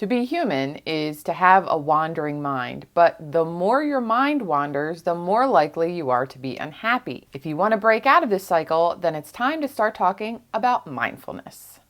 To be human is to have a wandering mind, but the more your mind wanders, the more likely you are to be unhappy. If you want to break out of this cycle, then it's time to start talking about mindfulness.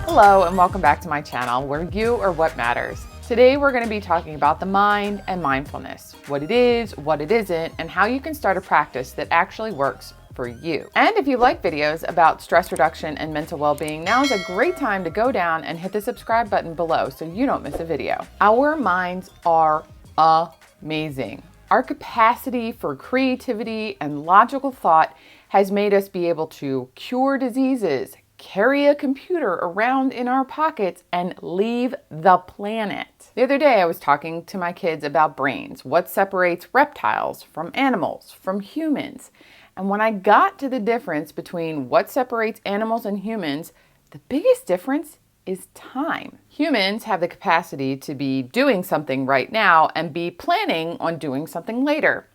Hello and welcome back to my channel where you are what matters. Today we're going to be talking about the mind and mindfulness, what it is, what it isn't, and how you can start a practice that actually works for you. And if you like videos about stress reduction and mental well-being, now is a great time to go down and hit the subscribe button below so you don't miss a video. Our minds are amazing. Our capacity for creativity and logical thought has made us be able to cure diseases, carry a computer around in our pockets, and leave the planet. The other day I was talking to my kids about brains, what separates reptiles from animals, from humans. And when I got to the difference between what separates animals and humans, the biggest difference is time. Humans have the capacity to be doing something right now and be planning on doing something later.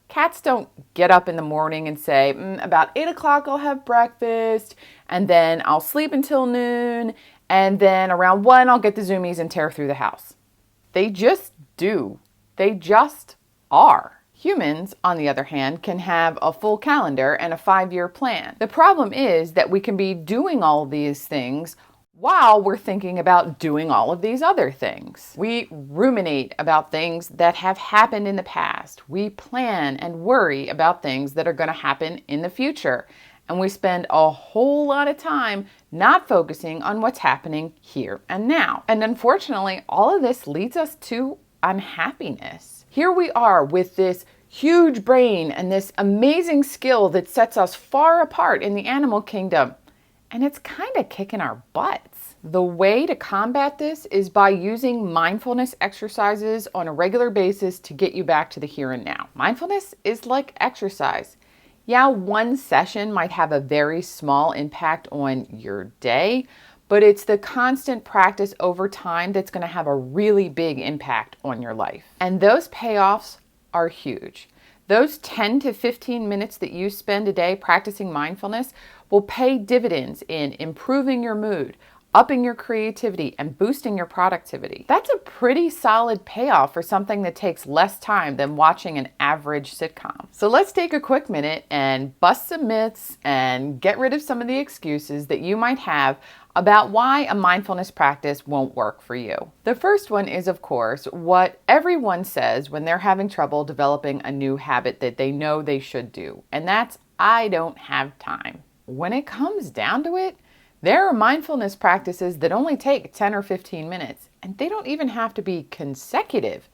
Cats don't get up in the morning and say, about 8 o'clock I'll have breakfast, and then I'll sleep until noon, and then around 1 I'll get the zoomies and tear through the house. They just do. They just are. Humans, on the other hand, can have a full calendar and a 5-year plan. The problem is that we can be doing all these things while we're thinking about doing all of these other things. We ruminate about things that have happened in the past. We plan and worry about things that are going to happen in the future. And we spend a whole lot of time not focusing on what's happening here and now. And unfortunately, all of this leads us to unhappiness. Here we are with this huge brain and this amazing skill that sets us far apart in the animal kingdom, and it's kind of kicking our butts. The way to combat this is by using mindfulness exercises on a regular basis to get you back to the here and now. Mindfulness is like exercise. Yeah, one session might have a very small impact on your day, but it's the constant practice over time that's going to have a really big impact on your life. And those payoffs are huge. Those 10 to 15 minutes that you spend a day practicing mindfulness will pay dividends in improving your mood, upping your creativity, and boosting your productivity. That's a pretty solid payoff for something that takes less time than watching an average sitcom. So let's take a quick minute and bust some myths and get rid of some of the excuses that you might have about why a mindfulness practice won't work for you. The first one is, of course, what everyone says when they're having trouble developing a new habit that they know they should do, and that's, I don't have time. When it comes down to it, there are mindfulness practices that only take 10 or 15 minutes, and they don't even have to be consecutive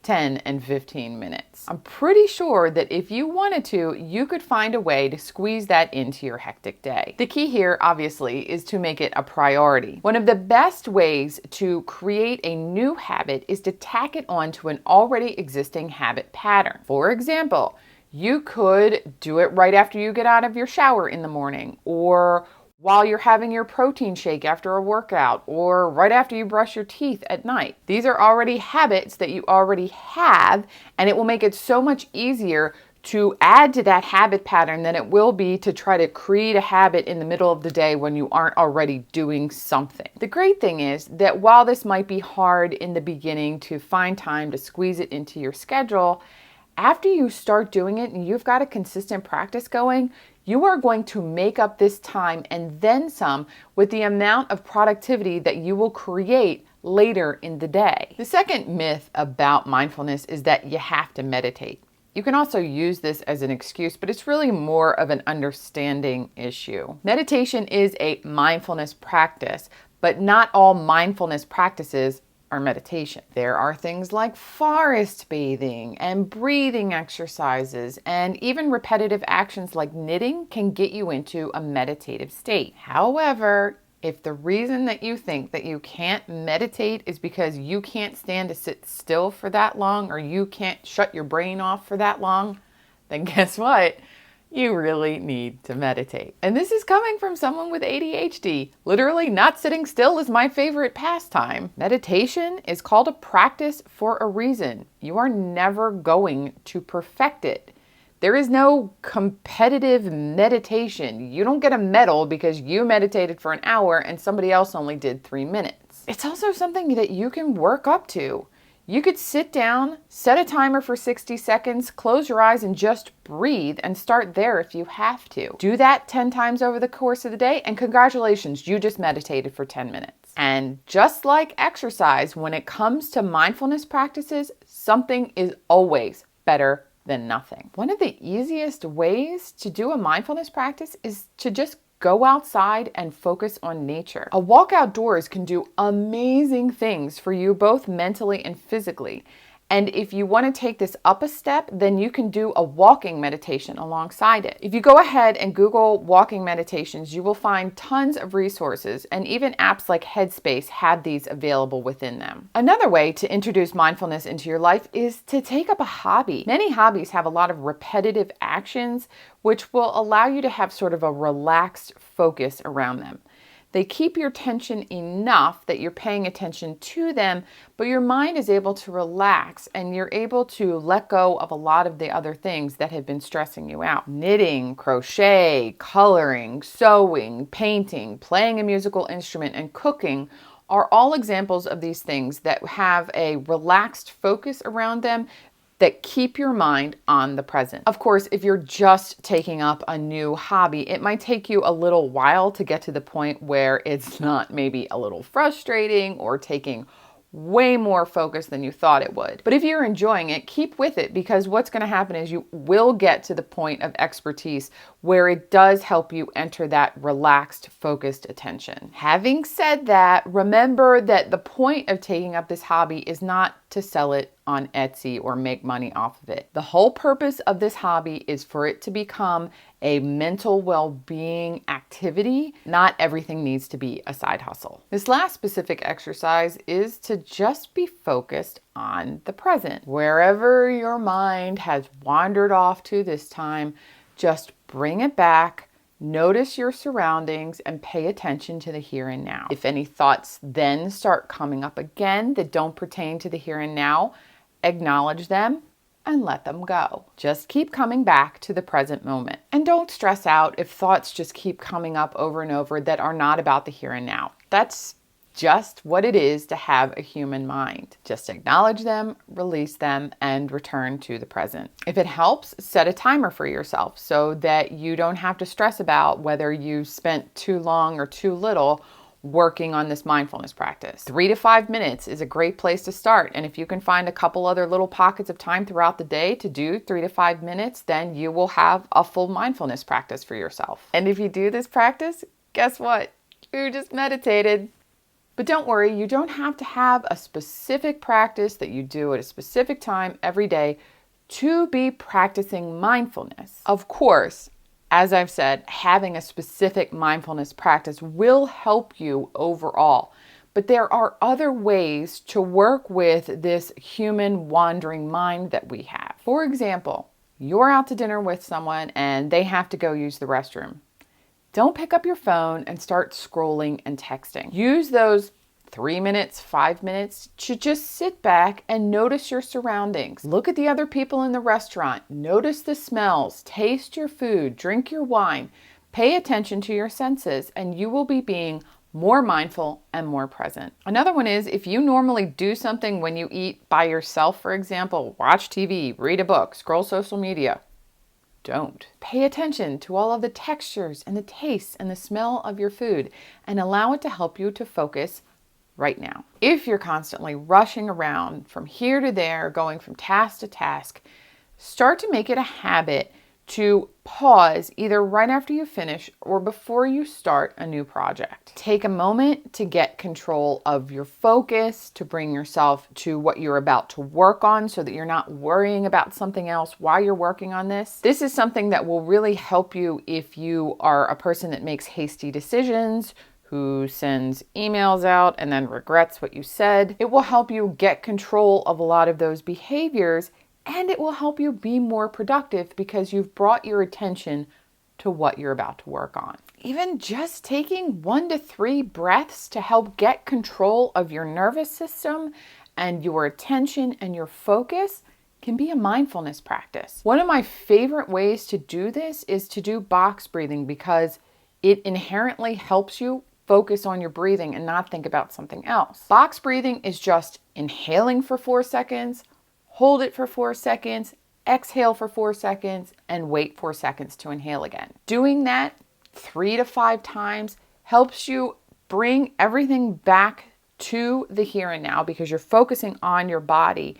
10 and 15 minutes. I'm pretty sure that if you wanted to, you could find a way to squeeze that into your hectic day. The key here, obviously, is to make it a priority. One of the best ways to create a new habit is to tack it onto an already existing habit pattern. For example, you could do it right after you get out of your shower in the morning, or while you're having your protein shake after a workout, or right after you brush your teeth at night. These are already habits that you already have, and it will make it so much easier to add to that habit pattern than it will be to try to create a habit in the middle of the day when you aren't already doing something. The great thing is that while this might be hard in the beginning to find time to squeeze it into your schedule, after you start doing it and you've got a consistent practice going, you are going to make up this time and then some with the amount of productivity that you will create later in the day. The second myth about mindfulness is that you have to meditate. You can also use this as an excuse, but it's really more of an understanding issue. Meditation is a mindfulness practice, but not all mindfulness practices are meditation. There are things like forest bathing and breathing exercises, and even repetitive actions like knitting can get you into a meditative state. However, if the reason that you think that you can't meditate is because you can't stand to sit still for that long, or you can't shut your brain off for that long, then guess what? You really need to meditate. And this is coming from someone with ADHD. Literally, not sitting still is my favorite pastime. Meditation is called a practice for a reason. You are never going to perfect it. There is no competitive meditation. You don't get a medal because you meditated for an hour and somebody else only did 3 minutes. It's also something that you can work up to. You could sit down, set a timer for 60 seconds, close your eyes and just breathe and start there if you have to. Do that 10 times over the course of the day and congratulations, you just meditated for 10 minutes. And just like exercise, when it comes to mindfulness practices, something is always better than nothing. One of the easiest ways to do a mindfulness practice is to just go outside and focus on nature. A walk outdoors can do amazing things for you both mentally and physically. And if you want to take this up a step, then you can do a walking meditation alongside it. If you go ahead and Google walking meditations, you will find tons of resources, and even apps like Headspace have these available within them. Another way to introduce mindfulness into your life is to take up a hobby. Many hobbies have a lot of repetitive actions, which will allow you to have sort of a relaxed focus around them. They keep your attention enough that you're paying attention to them, but your mind is able to relax and you're able to let go of a lot of the other things that have been stressing you out. Knitting, crochet, coloring, sewing, painting, playing a musical instrument, and cooking are all examples of these things that have a relaxed focus around them that keep your mind on the present. Of course, if you're just taking up a new hobby, it might take you a little while to get to the point where it's not maybe a little frustrating or taking way more focus than you thought it would. But if you're enjoying it, keep with it, because what's going to happen is you will get to the point of expertise where it does help you enter that relaxed, focused attention. Having said that, remember that the point of taking up this hobby is not to sell it on Etsy or make money off of it. The whole purpose of this hobby is for it to become a mental well-being activity. Not everything needs to be a side hustle. This last specific exercise is to just be focused on the present. Wherever your mind has wandered off to this time, just bring it back. Notice your surroundings and pay attention to the here and now. If any thoughts then start coming up again that don't pertain to the here and now, acknowledge them and let them go. Just keep coming back to the present moment. And don't stress out if thoughts just keep coming up over and over that are not about the here and now. That's just what it is to have a human mind. Just acknowledge them, release them, and return to the present. If it helps, set a timer for yourself so that you don't have to stress about whether you spent too long or too little working on this mindfulness practice. 3 to 5 minutes is a great place to start. And if you can find a couple other little pockets of time throughout the day to do 3 to 5 minutes, then you will have a full mindfulness practice for yourself. And if you do this practice, guess what? You just meditated. But don't worry, you don't have to have a specific practice that you do at a specific time every day to be practicing mindfulness. Of course, as I've said, having a specific mindfulness practice will help you overall. But there are other ways to work with this human wandering mind that we have. For example, you're out to dinner with someone and they have to go use the restroom. Don't pick up your phone and start scrolling and texting. Use those 3 minutes, 5 minutes to just sit back and notice your surroundings. Look at the other people in the restaurant. Notice the smells. Taste your food. Drink your wine. Pay attention to your senses, and you will be being more mindful and more present. Another one is if you normally do something when you eat by yourself, for example, watch TV, read a book, scroll social media, don't. Pay attention to all of the textures and the tastes and the smell of your food and allow it to help you to focus right now. If you're constantly rushing around from here to there, going from task to task, start to make it a habit to pause either right after you finish or before you start a new project. Take a moment to get control of your focus, to bring yourself to what you're about to work on so that you're not worrying about something else while you're working on this. This is something that will really help you if you are a person that makes hasty decisions, who sends emails out and then regrets what you said. It will help you get control of a lot of those behaviors, and it will help you be more productive because you've brought your attention to what you're about to work on. Even just taking 1 to 3 breaths to help get control of your nervous system and your attention and your focus can be a mindfulness practice. One of my favorite ways to do this is to do box breathing because it inherently helps you focus on your breathing and not think about something else. Box breathing is just inhaling for 4 seconds, hold it for 4 seconds, exhale for 4 seconds, and wait 4 seconds to inhale again. Doing that 3 to 5 times helps you bring everything back to the here and now because you're focusing on your body,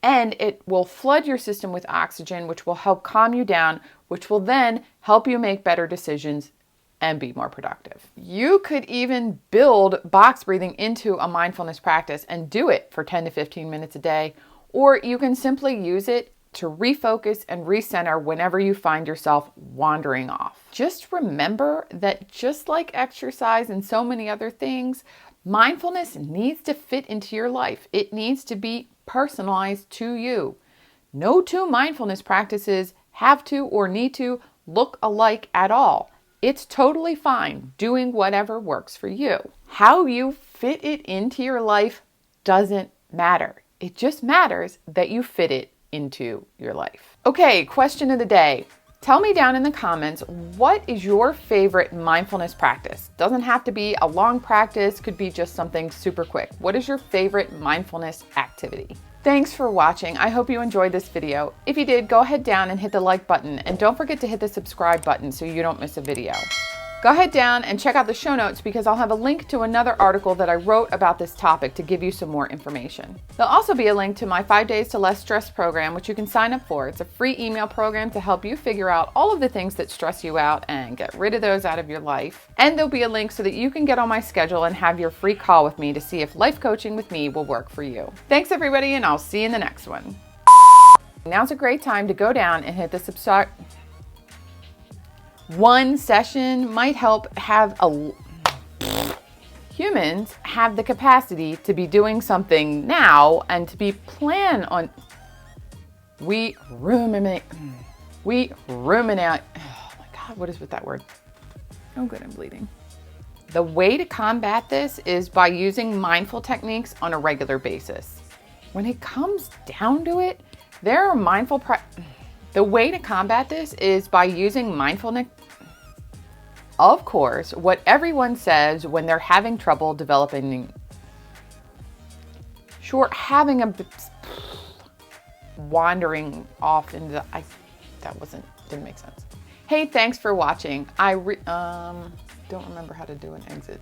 and it will flood your system with oxygen, which will help calm you down, which will then help you make better decisions and be more productive. You could even build box breathing into a mindfulness practice and do it for 10 to 15 minutes a day, or you can simply use it to refocus and recenter whenever you find yourself wandering off. Just remember that just like exercise and so many other things, mindfulness needs to fit into your life. It needs to be personalized to you. No two mindfulness practices have to or need to look alike at all. It's totally fine doing whatever works for you. How you fit it into your life doesn't matter. It just matters that you fit it into your life. Okay, question of the day. Tell me down in the comments, what is your favorite mindfulness practice? Doesn't have to be a long practice, could be just something super quick. What is your favorite mindfulness activity? Thanks for watching. I hope you enjoyed this video. If you did, go ahead down and hit the like button, and don't forget to hit the subscribe button so you don't miss a video. Go ahead down and check out the show notes because I'll have a link to another article that I wrote about this topic to give you some more information. There'll also be a link to my 5 Days to Less Stress program, which you can sign up for. It's a free email program to help you figure out all of the things that stress you out and get rid of those out of your life. And there'll be a link so that you can get on my schedule and have your free call with me to see if life coaching with me will work for you. Thanks everybody, and I'll see you in the next one. Now's a great time to go down and hit the subscribe. One session might help humans have the capacity to be doing something now and to be plan on. We ruminate. Oh my God, what is with that word? Oh good, I'm bleeding. The way to combat this is by using mindful techniques on a regular basis. When it comes down to it, there are the way to combat this is by using mindfulness. Of course, what everyone says when they're having trouble developing, wandering off into the, didn't make sense. Hey, thanks for watching. I don't remember how to do an exit.